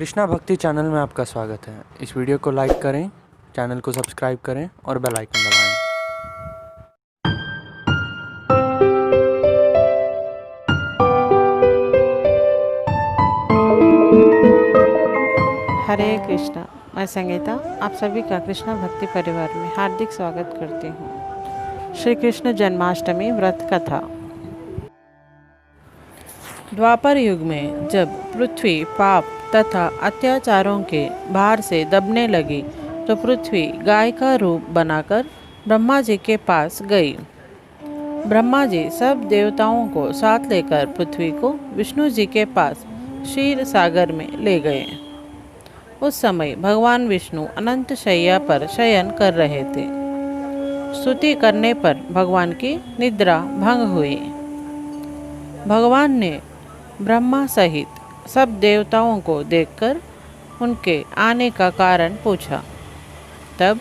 कृष्णा भक्ति चैनल में आपका स्वागत है। इस वीडियो को लाइक करें, चैनल को सब्सक्राइब करें और बेल आइकन दबाएं। हरे कृष्णा। मैं संगीता आप सभी का कृष्णा भक्ति परिवार में हार्दिक स्वागत करती हूँ। श्री कृष्ण जन्माष्टमी व्रत कथा। द्वापर युग में जब पृथ्वी पाप तथा अत्याचारों के भार से दबने लगी तो पृथ्वी गाय का रूप बनाकर ब्रह्मा जी के पास गई। ब्रह्मा जी सब देवताओं को साथ लेकर पृथ्वी को विष्णु जी के पास क्षीर सागर में ले गए। उस समय भगवान विष्णु अनंत शैया पर शयन कर रहे थे। स्तुति करने पर भगवान की निद्रा भंग हुई। भगवान ने ब्रह्मा सहित सब देवताओं को देखकर उनके आने का कारण पूछा। तब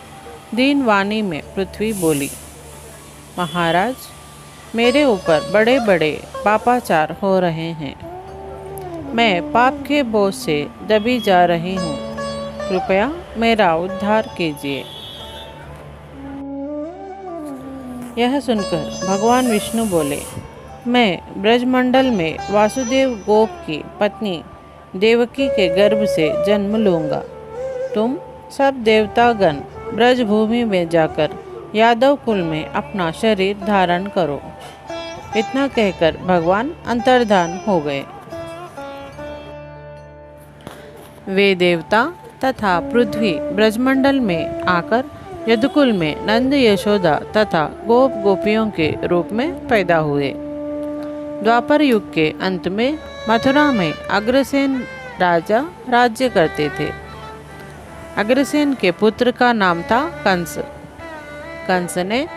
दीन वाणी में पृथ्वी बोली, महाराज, मेरे ऊपर बड़े बड़े पापाचार हो रहे हैं। मैं पाप के बोझ से दबी जा रही हूँ। कृपया मेरा उद्धार कीजिए। यह सुनकर भगवान विष्णु बोले, मैं ब्रजमंडल में वासुदेव गोप की पत्नी देवकी के गर्भ से जन्म लूँगा। तुम सब देवतागण ब्रज भूमि में जाकर यादव कुल में अपना शरीर धारण करो। इतना कहकर भगवान अंतर्धान हो गए। वे देवता तथा पृथ्वी ब्रजमंडल में आकर यदुकुल में नंद यशोदा तथा गोप गोपियों के रूप में पैदा हुए। द्वापर युग के अंत में मथुरा में अग्रसेन राजा राज्य करते थे। अग्रसेन के पुत्र का नाम था कंस। कंस ने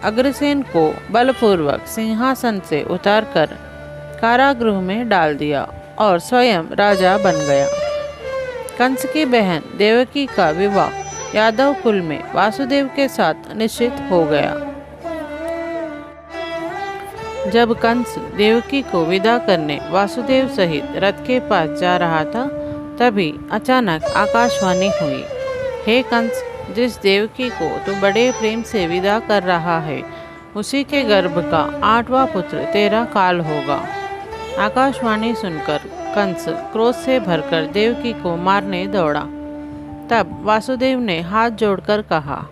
अग्रसेन को बलपूर्वक सिंहासन से उतारकर कारागृह में डाल दिया और स्वयं राजा बन गया। कंस की बहन देवकी का विवाह यादव कुल में वासुदेव के साथ निश्चित हो गया। जब कंस देवकी को विदा करने वासुदेव सहित रथ के पास जा रहा था, तभी अचानक आकाशवाणी हुई, हे कंस, जिस देवकी को तू बड़े प्रेम से विदा कर रहा है, उसी के गर्भ का 8वां पुत्र तेरा काल होगा। आकाशवाणी सुनकर कंस क्रोध से भरकर देवकी को मारने दौड़ा। तब वासुदेव ने हाथ जोड़कर कहा,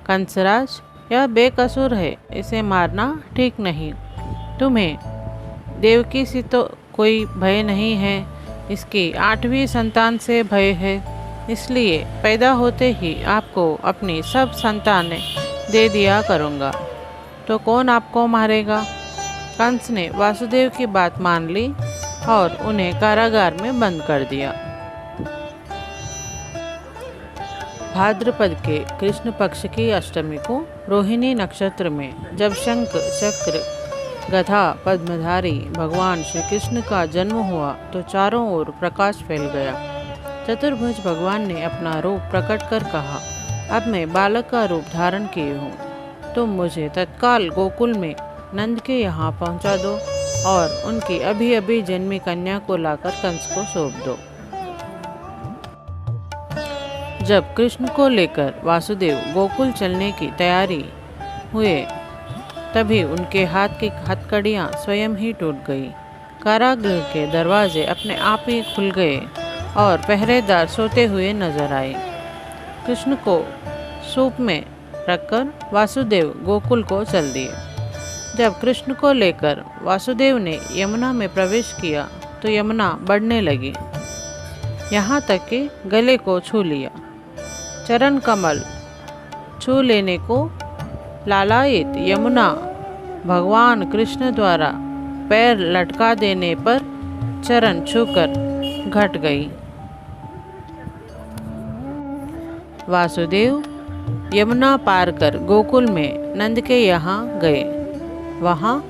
कंसराज, यह बेकसूर है, इसे मारना ठीक नहीं। तुम्हें देवकी से तो कोई भय नहीं है, इसकी 8वीं संतान से भय है। इसलिए पैदा होते ही आपको अपनी सब संतानें दे दिया करूँगा। तो कौन आपको मारेगा? कंस ने वासुदेव की बात मान ली और उन्हें कारागार में बंद कर दिया। भाद्रपद के कृष्ण पक्ष की अष्टमी को रोहिणी नक्षत्र में जब शंख चक्र गधा पद्मधारी भगवान श्री कृष्ण का जन्म हुआ तो चारों ओर प्रकाश फैल गया। चतुर्भुज भगवान ने अपना रूप प्रकट कर कहा, अब मैं बालक का रूप धारण किए हूँ। तुम मुझे तत्काल गोकुल में नंद के यहाँ पहुँचा दो और उनकी अभी अभी जन्मी कन्या को लाकर कंस को सौंप दो। जब कृष्ण को लेकर वासुदेव गोकुल चलने की तैयारी हुए, तभी उनके हाथ की हथकड़ियाँ स्वयं ही टूट गई। कारागृह के दरवाजे अपने आप ही खुल गए और पहरेदार सोते हुए नजर आए। कृष्ण को सूप में रखकर वासुदेव गोकुल को चल दिए। जब कृष्ण को लेकर वासुदेव ने यमुना में प्रवेश किया तो यमुना बढ़ने लगी, यहाँ तक कि गले को छू लिया। चरण कमल छू लेने को लालायित यमुना भगवान कृष्ण द्वारा पैर लटका देने पर चरण छूकर घट गई। वासुदेव यमुना पार कर गोकुल में नंद के यहाँ गए। वहाँ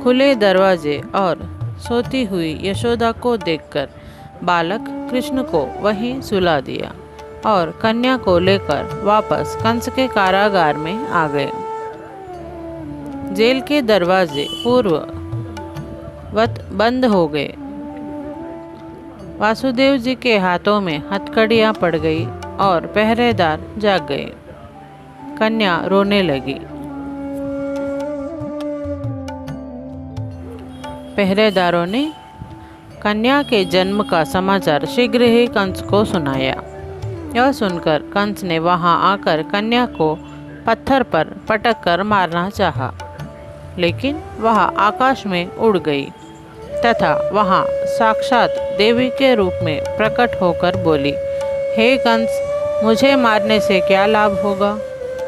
खुले दरवाजे और सोती हुई यशोदा को देखकर बालक कृष्ण को वहीं सुला दिया और कन्या को लेकर वापस कंस के कारागार में आ गए। जेल के दरवाजे पूर्ववत बंद हो गए। वासुदेव जी के हाथों में हथकड़ियाँ पड़ गई और पहरेदार जाग गए। कन्या रोने लगी। पहरेदारों ने कन्या के जन्म का समाचार शीघ्र ही कंस को सुनाया। यह सुनकर कंस ने वहां आकर कन्या को पत्थर पर पटक कर मारना चाहा, लेकिन वह आकाश में उड़ गई तथा वहां साक्षात देवी के रूप में प्रकट होकर बोली, हे कंस, मुझे मारने से क्या लाभ होगा?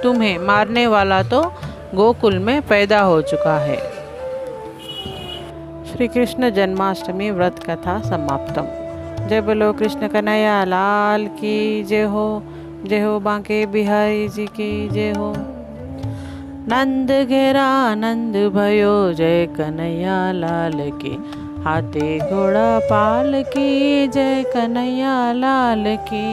तुम्हें मारने वाला तो गोकुल में पैदा हो चुका है। श्री कृष्ण जन्माष्टमी व्रत कथा समाप्तम। जय बोलो कृष्ण कन्हैया लाल की जय हो बांके बिहारी जी की जय हो। नंद घेरा नंद भयो जय कन्हैया लाल की, हाथी घोड़ा पाल की जय कन्हैया लाल की।